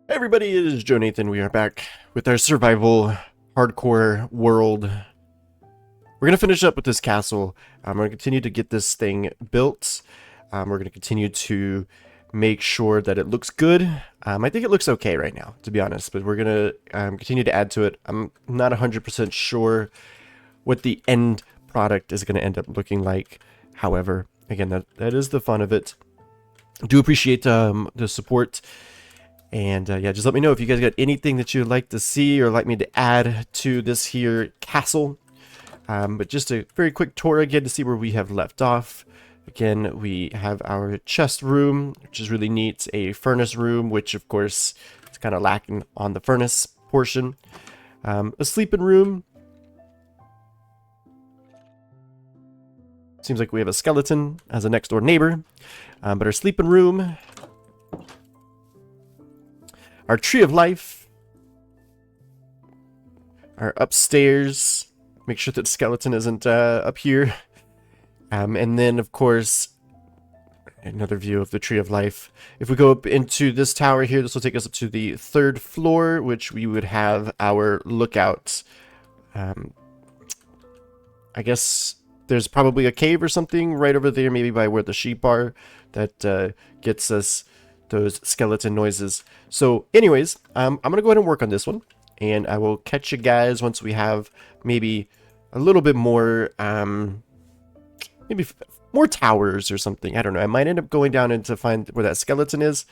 Hey everybody, it is Joe Nathan. We are back with our survival hardcore world. We're going to finish up with this castle. We're going to continue to get this thing built. We're going to continue to make sure that it looks good. I think it looks okay right now, to be honest, but we're going to continue to add to it. I'm not 100% sure what the end product is going to end up looking like. However, again, that is the fun of it. I do appreciate the support. And yeah, just let me know if you guys got anything that you'd like to see or like me to add to this here castle. But just a very quick tour again to see where we have left off. Again, we have our chest room, which is really neat. A furnace room, which of course is kind of lacking on the furnace portion. A sleeping room. Seems like we have a skeleton as a next door neighbor. But our sleeping room. Our tree of life. Our upstairs. Make sure that the skeleton isn't up here. And then, of course, another view of the Tree of Life. If we go up into this tower here, this will take us up to the 3rd floor, which we would have our lookout. I guess there's probably a cave or something right over there, maybe by where the sheep are, that gets us those skeleton noises. So anyways, I'm going to go ahead and work on this one. And I will catch you guys once we have maybe a little bit more, maybe more towers or something. I don't know. I might end up going down and to find where that skeleton is.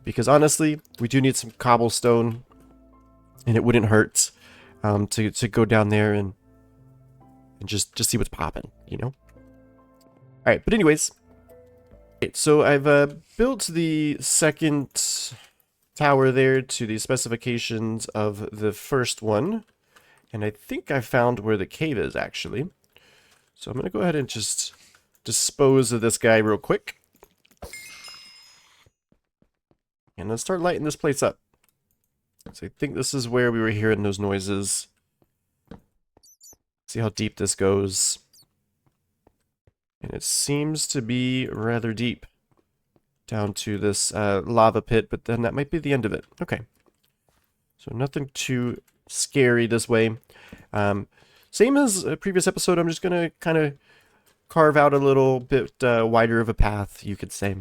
Because honestly, we do need some cobblestone. And it wouldn't hurt to go down there and just see what's popping, you know? Alright, but anyways. So I've built the second tower there to the specifications of the first one. And I think I found where the cave is, actually. So I'm going to go ahead and just dispose of this guy real quick. And let's start lighting this place up. So I think this is where we were hearing those noises. See how deep this goes. And it seems to be rather deep. Down to this lava pit, but then that might be the end of it. Okay. So nothing too scary this way. Same as a previous episode, I'm just going to kind of carve out a little bit wider of a path, you could say.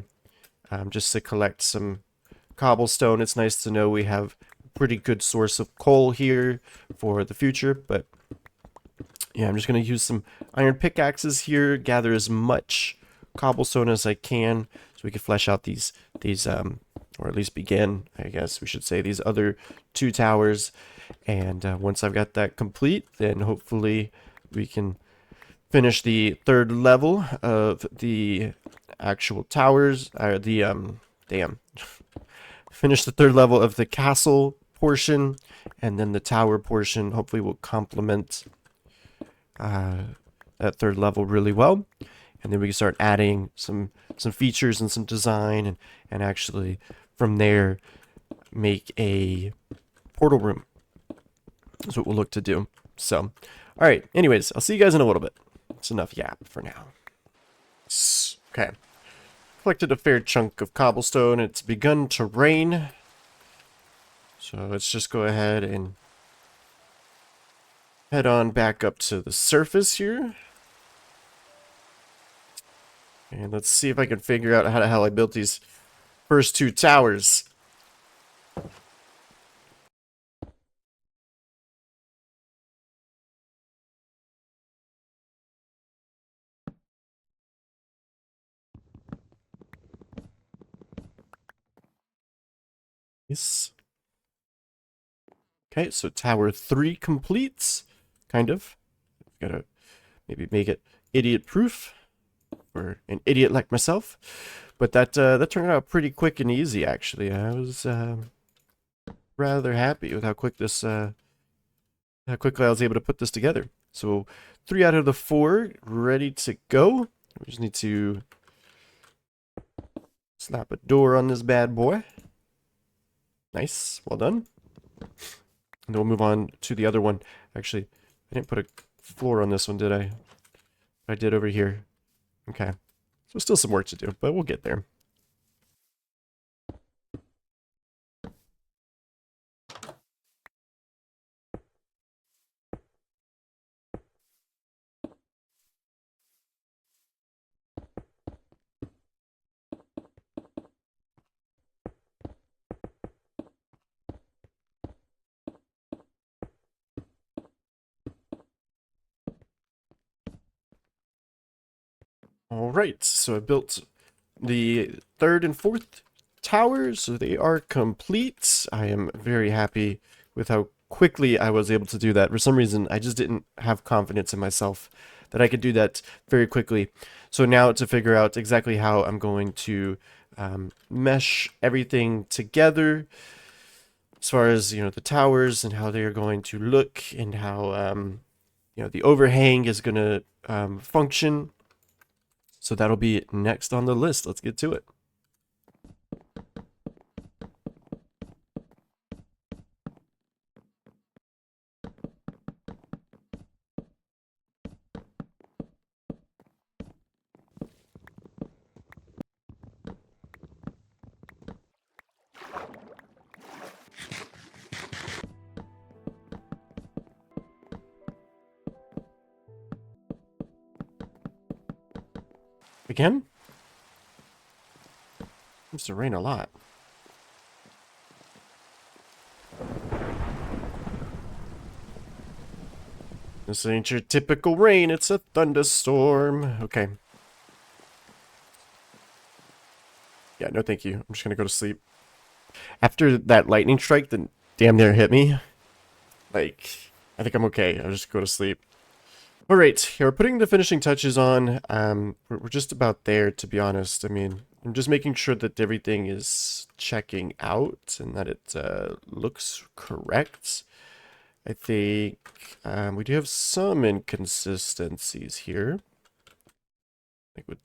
Just to collect some cobblestone. It's nice to know we have a pretty good source of coal here for the future, but yeah, I'm just going to use some iron pickaxes here, gather as much cobblestone as I can so we can flesh out these or at least begin, I guess we should say, these other 2 towers. And once I've got that complete, then hopefully we can finish the 3rd level of the actual towers, or the finish the 3rd level of the castle portion, and then the tower portion hopefully will complement that 3rd level really well. And then we can start adding some features and some design, and actually from there make a portal room. That's what we'll look to do. So, alright, anyways, I'll see you guys in a little bit. It's enough yap for now. Okay. Collected a fair chunk of cobblestone. It's begun to rain. So let's just go ahead and head on back up to the surface here. And let's see if I can figure out how the hell I built these first 2 towers. Yes. Okay, so tower 3 completes. Kind of. Gotta maybe make it idiot proof for an idiot like myself. But that turned out pretty quick and easy, actually. I was rather happy with how quick this how quickly I was able to put this together. So 3 out of the 4 ready to go. We just need to slap a door on this bad boy. Nice, well done. And then we'll move on to the other one. Actually, I didn't put a floor on this one, did I? I did over here. Okay. So still some work to do, but we'll get there. All right, so I built the third and fourth towers, so they are complete. I am very happy with how quickly I was able to do that. For some reason, I just didn't have confidence in myself that I could do that very quickly. So now to figure out exactly how I'm going to mesh everything together as far as, the towers and how they are going to look and how, the overhang is going to function. So that'll be next on the list. Let's get to it. Again? Seems to rain a lot. This ain't your typical rain, it's a thunderstorm. Okay. Yeah, no thank you. I'm just gonna go to sleep. After that lightning strike that damn near hit me, like, I think I'm okay. I'll just go to sleep. Alright, here we're putting the finishing touches on. We're just about there, to be honest. I mean, I'm just making sure that everything is checking out and that it looks correct. I think we do have some inconsistencies here. Like with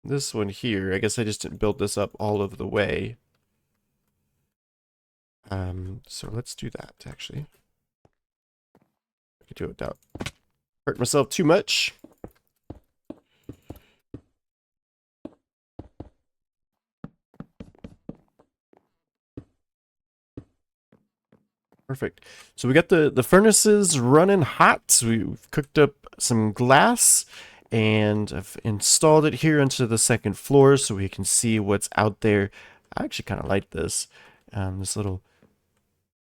this one here, I guess I just didn't build this up all of the way. So let's do that, actually. I could do it without hurt myself too much. Perfect. So we got the furnaces running hot. We've cooked up some glass and I've installed it here onto the second floor so we can see what's out there. I actually kind of like this little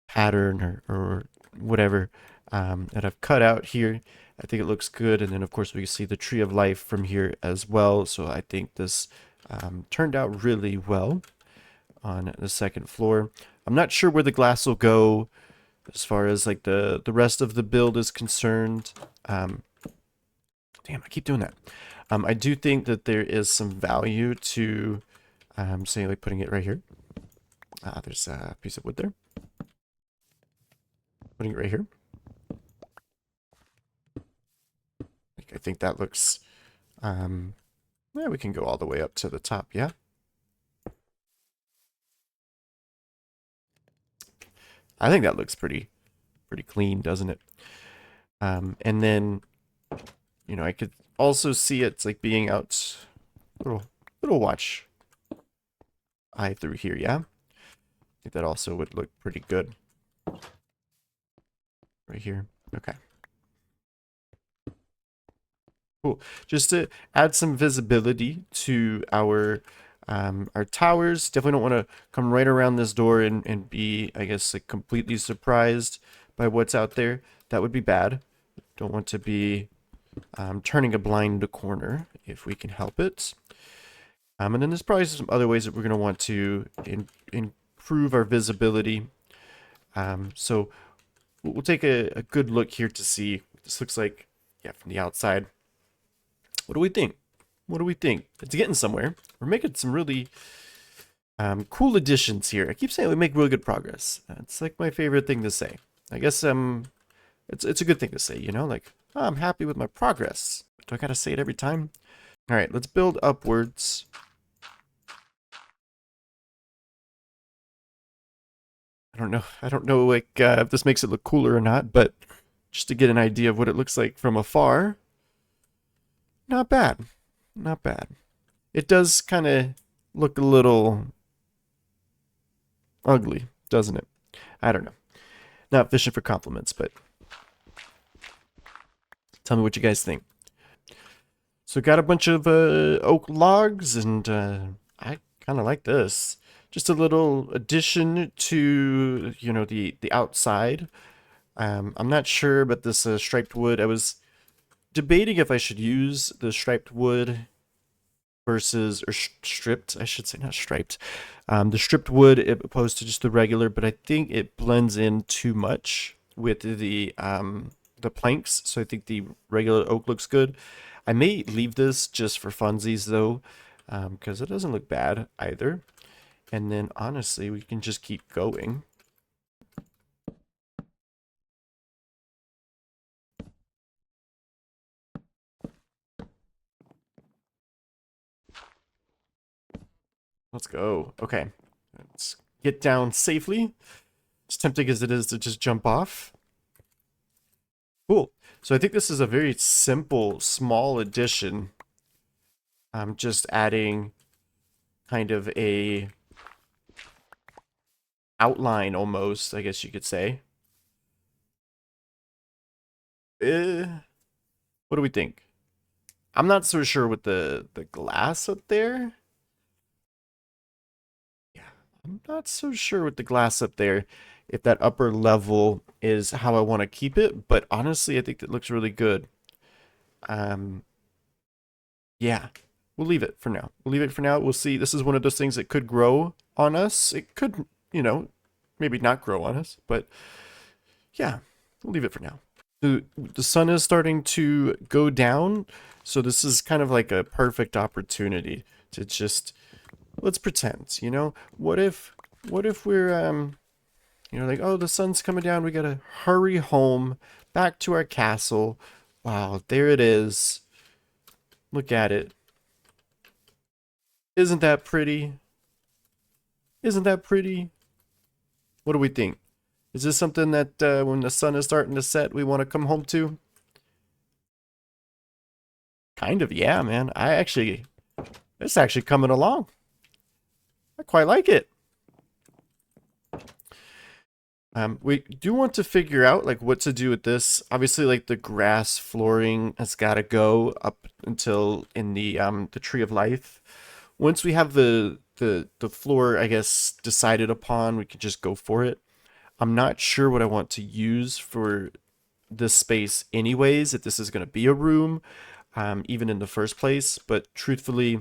pattern or whatever that I've cut out here. I think it looks good. And then of course we can see the tree of life from here as well. So I think this turned out really well on the second floor. I'm not sure where the glass will go as far as like the rest of the build is concerned. Damn, I keep doing that. I do think that there is some value to say like putting it right here. There's a piece of wood there. Putting it right here. Like, I think that looks yeah, we can go all the way up to the top, yeah. I think that looks pretty clean, doesn't it? And then, I could also see it's like being out little watch eye through here, yeah? I think that also would look pretty good. Right here. Okay. Cool. Just to add some visibility to our towers. Definitely don't want to come right around this door and be, I guess, like completely surprised by what's out there. That would be bad. Don't want to be turning a blind corner if we can help it. And then there's probably some other ways that we're going to want to improve our visibility. So we'll take a good look here to see what this looks like, yeah, from the outside. What do we think? What do we think? It's getting somewhere. We're making some really cool additions here. I keep saying we make really good progress. It's like my favorite thing to say. I guess it's a good thing to say, like, oh, I'm happy with my progress. Do I gotta say it every time? All right, let's build upwards. I don't know like if this makes it look cooler or not, but just to get an idea of what it looks like from afar. Not bad. Not bad. It does kind of look a little ugly, doesn't it? I don't know. Not fishing for compliments, but tell me what you guys think. So got a bunch of oak logs, and I kind of like this. Just a little addition to, the outside. I'm not sure about this striped wood. I was debating if I should use the striped wood versus, or stripped, I should say, not striped. The stripped wood opposed to just the regular, but I think it blends in too much with the planks, so I think the regular oak looks good. I may leave this just for funsies though, because it doesn't look bad either. And then honestly, we can just keep going. Let's go. Okay, let's get down safely. As tempting as it is to just jump off. Cool. So I think this is a very simple, small addition. I'm just adding kind of a outline almost, I guess you could say. Eh, what do we think? I'm not so sure with the glass up there. Yeah, I'm not so sure with the glass up there if that upper level is how I want to keep it, but honestly, I think that looks really good. Um, yeah, we'll leave it for now. We'll leave it for now. We'll see. This is one of those things that could grow on us. It could, maybe not grow on us, but yeah, we'll leave it for now. The sun is starting to go down, so this is kind of like a perfect opportunity to just let's pretend, what if we're like, oh, the sun's coming down, we gotta hurry home back to our castle. Wow, there it is. Look at it. Isn't that pretty? Isn't that pretty? What do we think? Is this something that when the sun is starting to set, we want to come home to? Kind of, yeah, man. It's actually coming along. I quite like it. We do want to figure out like what to do with this. Obviously, like the grass flooring has got to go up until in the tree of life. Once we have the floor, I guess, decided upon, we can just go for it. I'm not sure what I want to use for this space anyways, if this is going to be a room, even in the first place. But truthfully,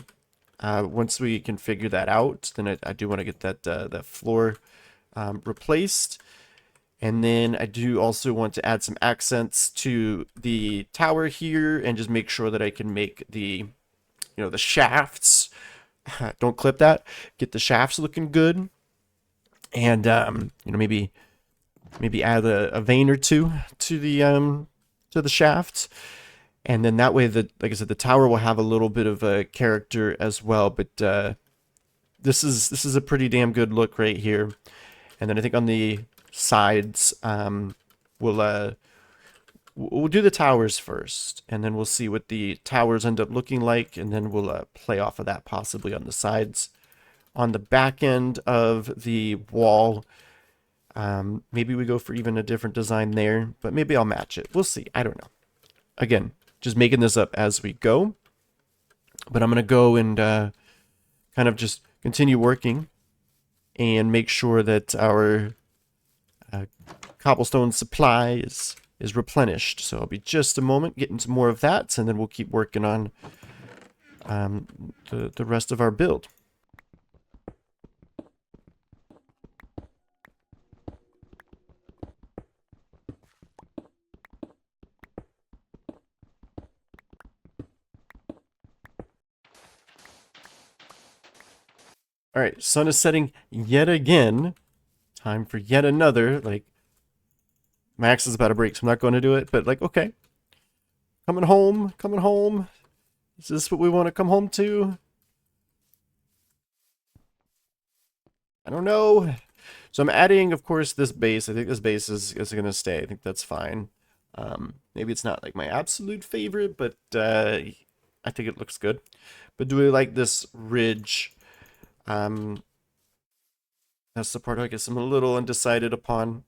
once we can figure that out, then I do want to get that floor replaced. And then I do also want to add some accents to the tower here and just make sure that I can make the shafts. Don't clip that. Get the shafts looking good. And, maybe add a vein or two to the shaft. And then that way, like I said, the tower will have a little bit of a character as well. But this is a pretty damn good look right here. And then I think on the sides, we'll do the towers first, and then we'll see what the towers end up looking like, and then we'll play off of that possibly on the sides. On the back end of the wall, maybe we go for even a different design there, but maybe I'll match it. We'll see. I don't know. Again, just making this up as we go. But I'm going to go and kind of just continue working and make sure that our cobblestone supply is replenished. So I'll be just a moment getting some more of that, and then we'll keep working on the rest of our build. All right, sun is setting yet again. Time for yet another, like, my axe is about to break, so I'm not going to do it, but like, okay. Coming home, coming home. Is this what we want to come home to? I don't know. So I'm adding, of course, this base. I think this base is going to stay. I think that's fine. Maybe it's not like my absolute favorite, but I think it looks good. But do we like this ridge? That's the part I guess I'm a little undecided upon.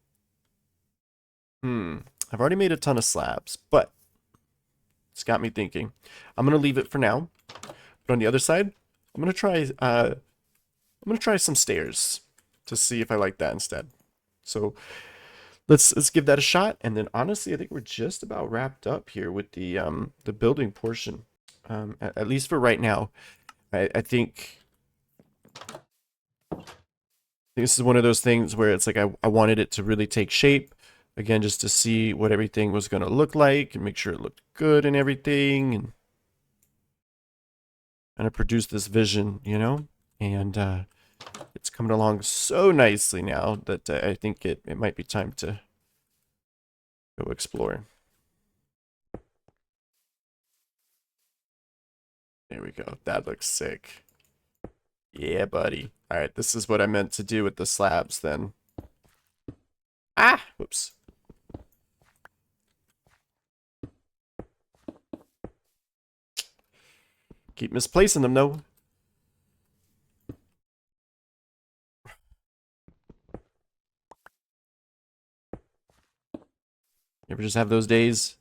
I've already made a ton of slabs, but it's got me thinking. I'm gonna leave it for now. But on the other side, I'm gonna try some stairs to see if I like that instead. So let's give that a shot. And then honestly, I think we're just about wrapped up here with the building portion, at least for right now. I think this is one of those things where it's like I wanted it to really take shape. Again, just to see what everything was going to look like and make sure it looked good and everything. And kind of produce this vision, you know? And it's coming along so nicely now that I think it might be time to go explore. There we go. That looks sick. Yeah, buddy. All right, this is what I meant to do with the slabs then. Ah! Whoops. Keep misplacing them, though. You ever just have those days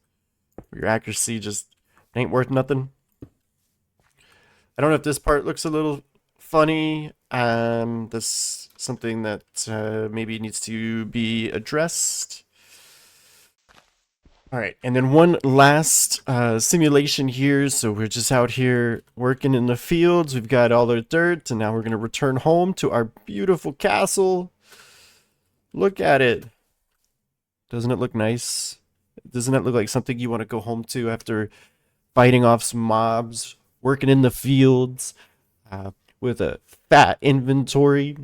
where your accuracy just ain't worth nothing? I don't know if this part looks a little funny. This something that maybe needs to be addressed. All right, and then one last simulation here. So we're just out here working in the fields. We've got all the dirt, and now we're going to return home to our beautiful castle. Look at it. Doesn't it look nice? Doesn't it look like something you want to go home to after fighting off some mobs, working in the fields, with a fat inventory?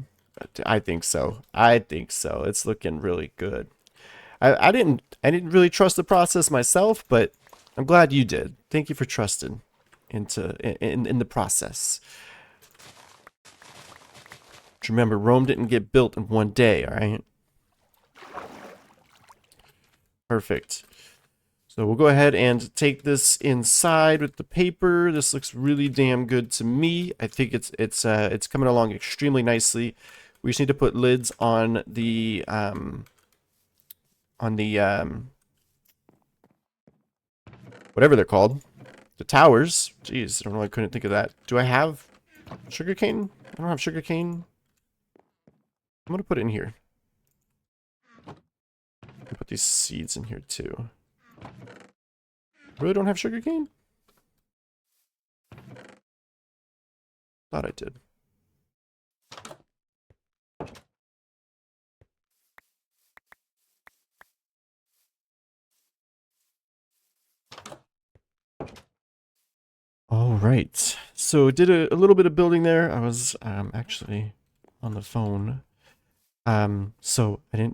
I think so. I think so. It's looking really good. I didn't really trust the process myself, but I'm glad you did. Thank you for trusting in the process. But remember, Rome didn't get built in one day, all right? Perfect. So we'll go ahead and take this inside with the paper. This looks really damn good to me. I think it's coming along extremely nicely. We just need to put lids on the whatever they're called, the towers. Jeez, I don't know why I couldn't think of that. Do I have sugarcane? I don't have sugarcane. I'm gonna put it in here. Put these seeds in here too. Really don't have sugarcane? Thought I did. All right. So did a little bit of building there. I was actually on the phone. So I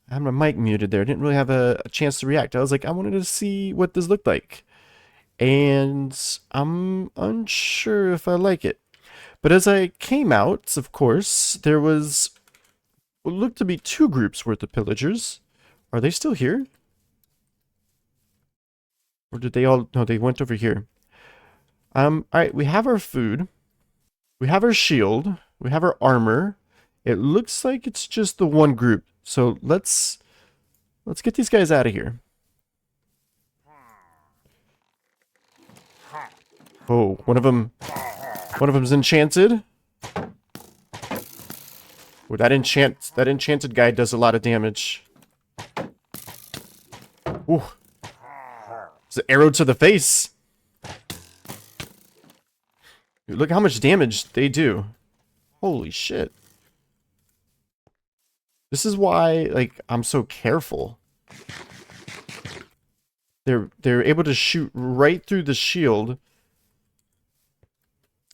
had my mic muted there. I didn't really have a chance to react. I was like, I wanted to see what this looked like. And I'm unsure if I like it. But as I came out, of course, there was what looked to be 2 groups worth of pillagers. Are they still here? Or did they all... No, they went over here. Alright, we have our food. We have our shield. We have our armor. It looks like it's just the one group. So let's get these guys out of here. Oh, one of them's enchanted. Oh, that enchanted guy does a lot of damage. Ooh. It's an arrow to the face. Dude, look how much damage they do. Holy shit. This is why, like, I'm so careful. They're able to shoot right through the shield.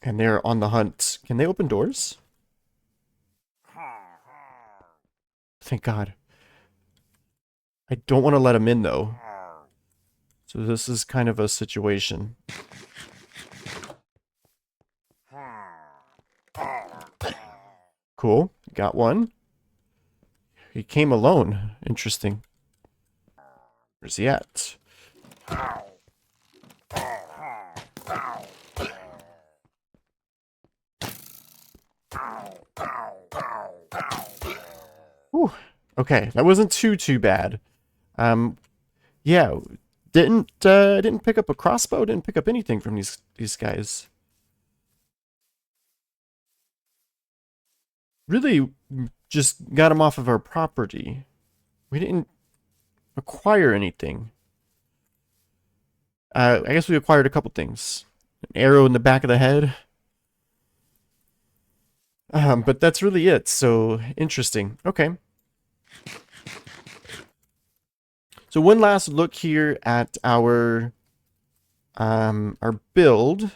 And they're on the hunt. Can they open doors? Thank God. I don't want to let them in, though. So this is kind of a situation. Cool. Got one. He came alone. Interesting. Where's he at? Whew. Okay, that wasn't too bad. Yeah, didn't pick up a crossbow. Didn't pick up anything from these guys. Really, just got them off of our property. We didn't acquire anything. I guess we acquired a couple things. An arrow in the back of the head. But that's really it. So interesting. Okay. So one last look here at our build.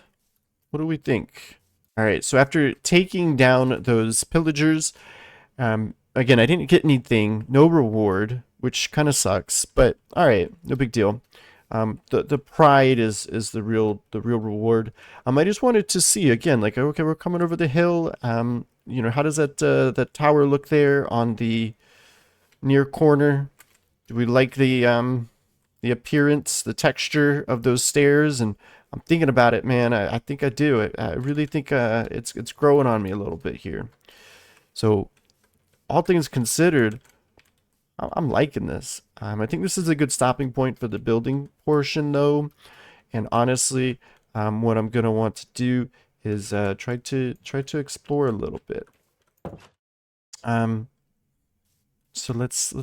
What do we think? All right. So after taking down those pillagers, again, I didn't get anything, no reward, which kind of sucks. But all right, no big deal. The pride is the real reward. I just wanted to see again, like, okay, we're coming over the hill. How does that tower look there on the near corner? Do we like the appearance, the texture of those stairs? And I'm thinking about it, man. I think I do. I really think it's growing on me a little bit here. So all things considered, I'm liking this. I think this is a good stopping point for the building portion, though. And honestly, what I'm gonna want to do is try to explore a little bit. Um, so let's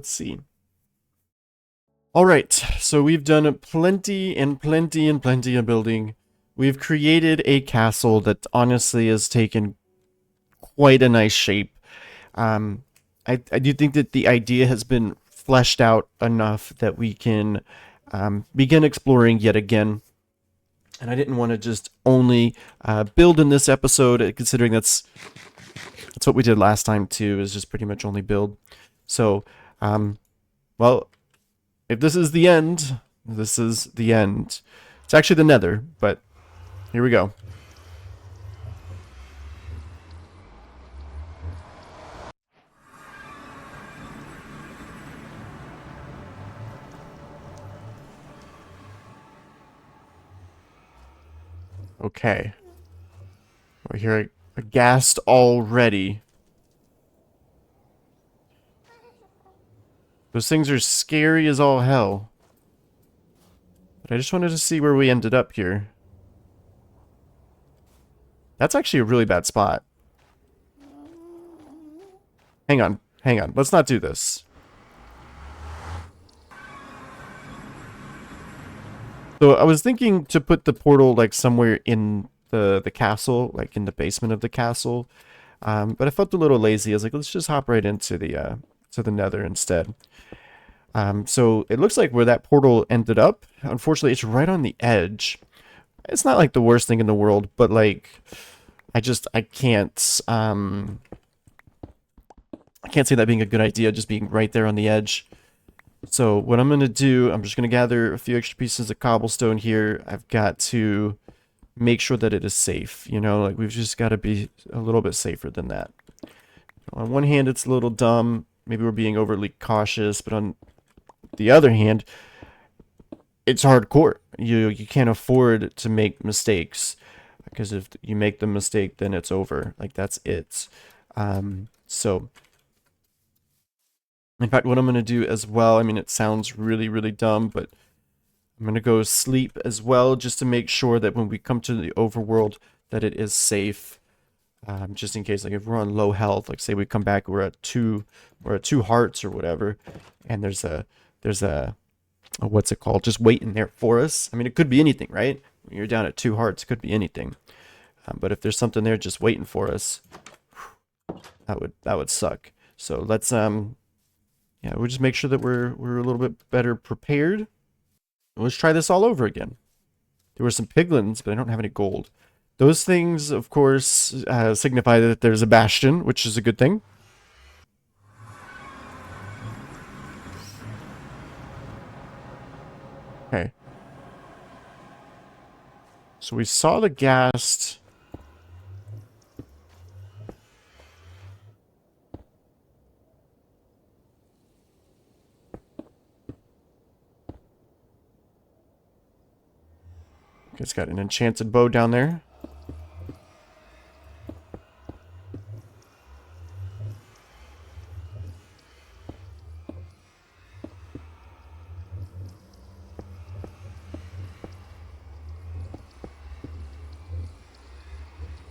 see. All right, so we've done plenty and plenty and plenty of building. We've created a castle that honestly has taken quite a nice shape. Um, I do think that the idea has been fleshed out enough that we can begin exploring yet again. And I didn't want to just only build in this episode, considering that's what we did last time too, is just pretty much only build. So, well, if this is the end, this is the end. It's actually the Nether, but here we go. Okay. We're here aghast already. Those things are scary as all hell. But I just wanted to see where we ended up here. That's actually a really bad spot. Hang on. Hang on. Let's not do this. So I was thinking to put the portal like somewhere in the castle, like in the basement of the castle. But I felt a little lazy. I was like, let's just hop right into the Nether instead. So it looks like where that portal ended up, unfortunately, it's right on the edge. It's not like the worst thing in the world, but like, I can't see that being a good idea, just being right there on the edge. So what I'm gonna do, I'm just gonna gather a few extra pieces of cobblestone here. I've got to make sure that it is safe, like we've just got to be a little bit safer than that. On one hand, it's a little dumb. Maybe we're being overly cautious, but on the other hand, it's hardcore. You can't afford to make mistakes, because if you make the mistake, then it's over. Like that's it. So in fact, what I'm gonna do as well, I mean, it sounds really, really dumb, but I'm gonna go sleep as well, just to make sure that when we come to the overworld, that it is safe. Just in case, like if we're on low health, like say we come back, we're at two hearts or whatever, and there's a what's it called, just waiting there for us. I mean, it could be anything, right? When you're down at two hearts, it could be anything. But if there's something there just waiting for us, that would suck. So let's yeah, we'll just make sure that we're a little bit better prepared. Let's try this all over again. There were some piglins, but I don't have any gold. Those things, of course, signify that there's a bastion, which is a good thing. Okay. So we saw the ghast. It's got an enchanted bow down there.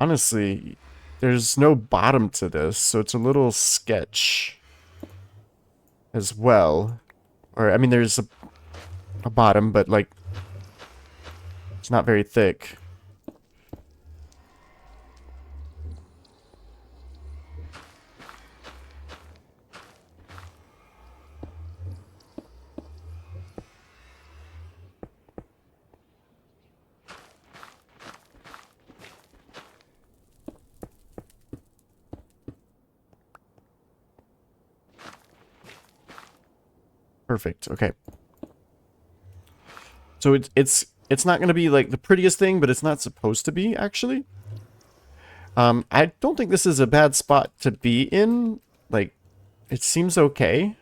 Honestly, there's no bottom to this, so it's a little sketch as well. Or, I mean, there's a bottom, but, like, it's not very thick. Perfect. Okay. So it's not going to be like the prettiest thing, but it's not supposed to be actually. I don't think this is a bad spot to be in. Like, it seems okay,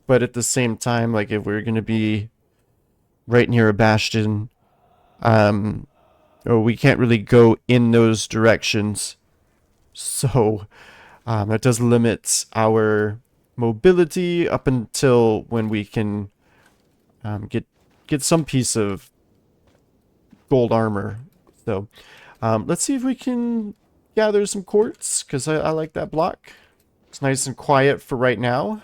but at the same time, like if we're going to be right near a bastion, or we can't really go in those directions. So that does limit our mobility up until when we can get some piece of gold armor. So let's see if we can gather some quartz, because I like that block. It's nice and quiet for right now.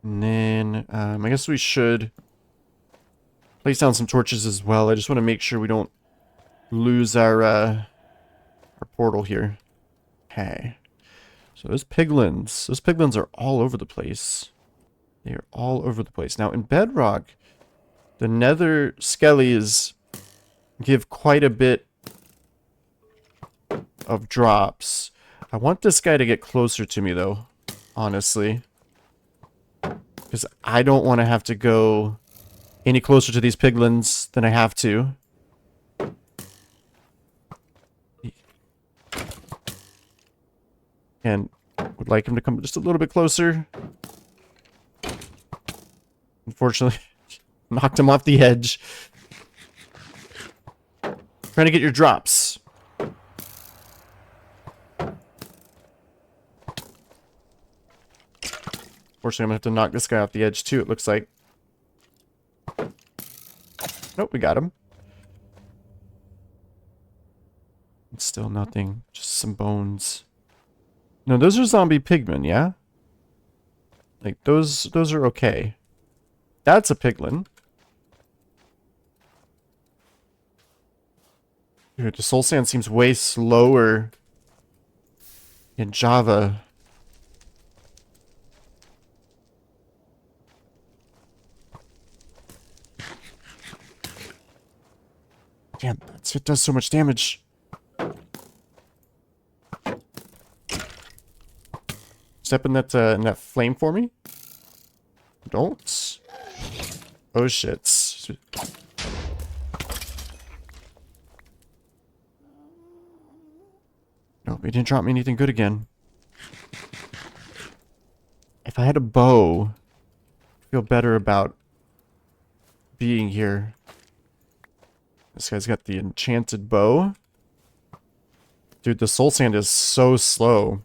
And then I guess we should place down some torches as well. I just want to make sure we don't lose our portal here. Okay. So those piglins are all over the place. They are all over the place. Now in Bedrock, the Nether skellies give quite a bit of drops. I want this guy to get closer to me though, honestly. Because I don't want to have to go any closer to these piglins than I have to. And would like him to come just a little bit closer. Unfortunately, knocked him off the edge. Trying to get your drops. Unfortunately, I'm going to have to knock this guy off the edge too, it looks like. Nope, we got him. It's still nothing. Just some bones. No, those are zombie pigmen, yeah? Like, those are okay. That's a piglin. Dude, the soul sand seems way slower in Java. Damn, it does so much damage. Step in that flame for me. Don't. Oh shit. Nope, he didn't drop me anything good again. If I had a bow, I'd feel better about being here. This guy's got the enchanted bow. Dude, the soul sand is so slow.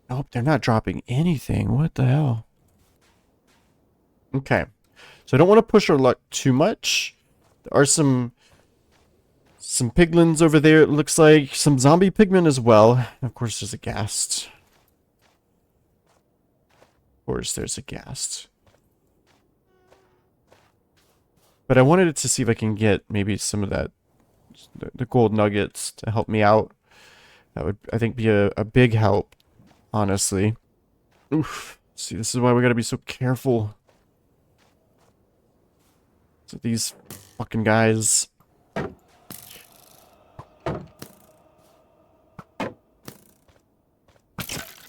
Nope, they're not dropping anything. What the hell? Okay. So I don't want to push our luck too much. There are some piglins over there, it looks like. Some zombie pigmen as well. And of course, there's a ghast. Of course, there's a ghast. But I wanted to see if I can get maybe some of that, the gold nuggets to help me out. That would, I think, be a big help, honestly. Oof. See, this is why we gotta be so careful. So these fucking guys.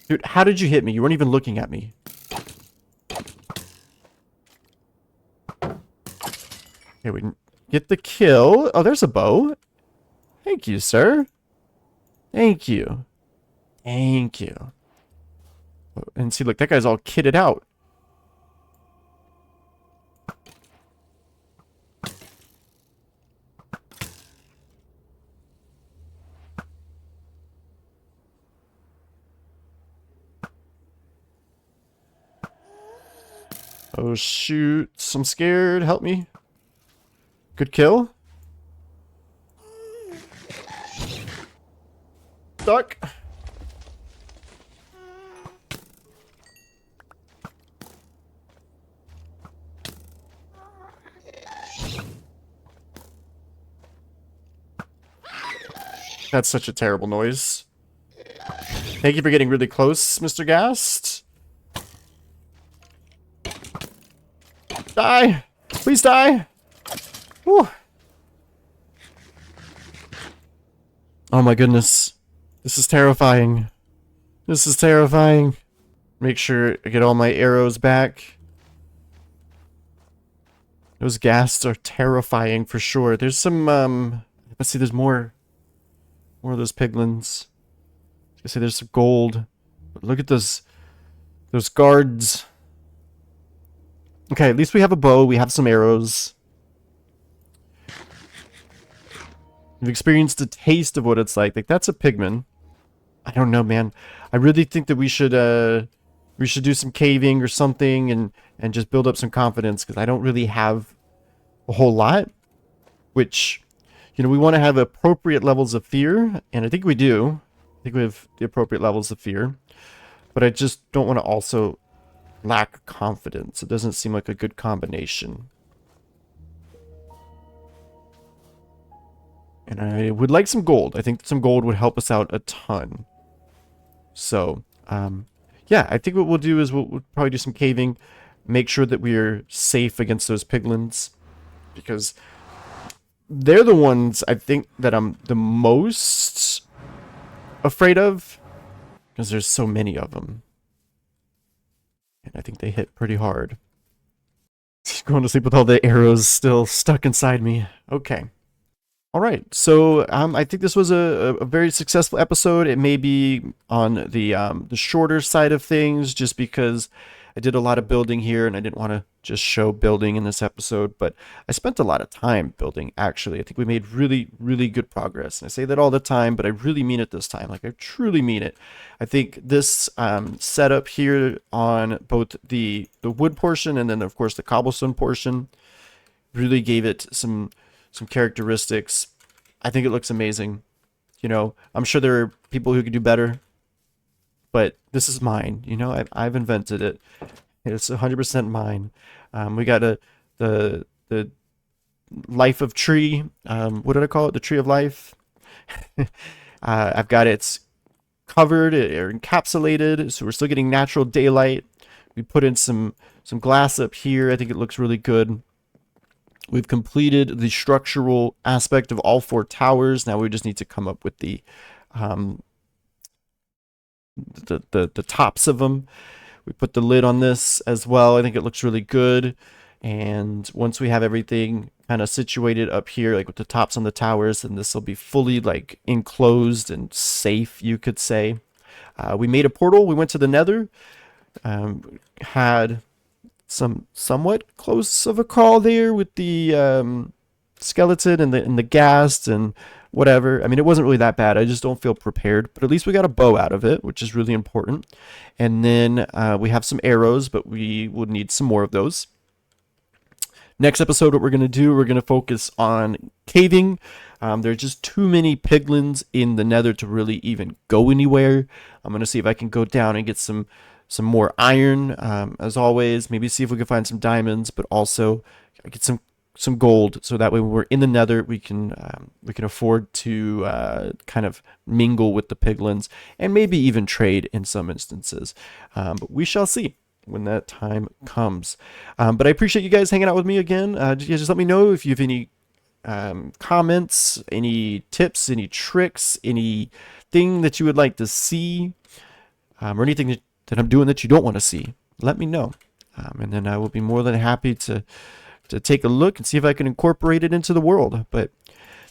Dude, how did you hit me? You weren't even looking at me. Okay, we can get the kill. Oh, there's a bow. Thank you, sir. Thank you. Thank you. And see, look, that guy's all kitted out. Oh, shoot. I'm scared. Help me. Good kill. Duck. That's such a terrible noise. Thank you for getting really close, Mr. Ghast. Die! Please die! Whew. Oh my goodness. This is terrifying. This is terrifying. Make sure I get all my arrows back. Those ghasts are terrifying for sure. There's some, let's see, there's more of those piglins. I say there's some gold. But look at those guards. Okay, at least we have a bow. We have some arrows. We've experienced a taste of what it's like. Like, that's a pigman. I don't know, man. I really think that we should do some caving or something and just build up some confidence, because I don't really have a whole lot. Which, you know, we want to have appropriate levels of fear, and I think we do. I think we have the appropriate levels of fear. But I just don't want to also lack confidence. It doesn't seem like a good combination. And I would like some gold. I think some gold would help us out a ton. So, yeah, I think what we'll do is we'll probably do some caving. Make sure that we're safe against those piglins. Because they're the ones I think that I'm the most afraid of. Because there's so many of them. And I think they hit pretty hard. Going to sleep with all the arrows still stuck inside me. Okay. All right, so I think this was a very successful episode. It may be on the shorter side of things, just because I did a lot of building here, and I didn't want to just show building in this episode. But I spent a lot of time building. Actually, I think we made really, really good progress. And I say that all the time, but I really mean it this time. Like, I truly mean it. I think this setup here on both the wood portion and then of course the cobblestone portion really gave it some characteristics. I think it looks amazing. You know, I'm sure there are people who could do better, but this is mine. You know, I've invented it. It's 100% mine. We got the life of tree. What did I call it? The tree of life. I've got it covered or encapsulated, so we're still getting natural daylight. We put in some glass up here. I think it looks really good. We've completed the structural aspect of all 4 towers. Now we just need to come up with the tops of them. We put the lid on this as well. I think it looks really good. And once we have everything kind of situated up here, like with the tops on the towers, then this will be fully like enclosed and safe, you could say. We made a portal. We went to the Nether. Had some somewhat close of a call there with the skeleton and the ghast and whatever. I mean, it wasn't really that bad. I just don't feel prepared, but at least we got a bow out of it, which is really important. And then we have some arrows, but we would need some more of those. Next episode, what we're going to do, we're going to focus on caving. There's just too many piglins in the Nether to really even go anywhere. I'm going to see if I can go down and get some more iron, as always. Maybe see if we can find some diamonds, but also get some gold, so that way when we're in the Nether, we can afford to kind of mingle with the piglins and maybe even trade in some instances. But we shall see when that time comes. But I appreciate you guys hanging out with me again. Just let me know if you have any comments, any tips, any tricks, anything that you would like to see, or anything that I'm doing that you don't want to see. Let me know, and then I will be more than happy to take a look and see if I can incorporate it into the world. But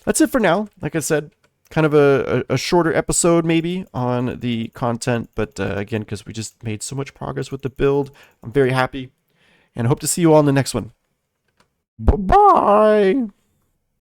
that's it for now. Like I said, kind of a shorter episode maybe on the content, but again, because we just made so much progress with the build, I'm very happy, and I hope to see you all in the next one. Bye-bye!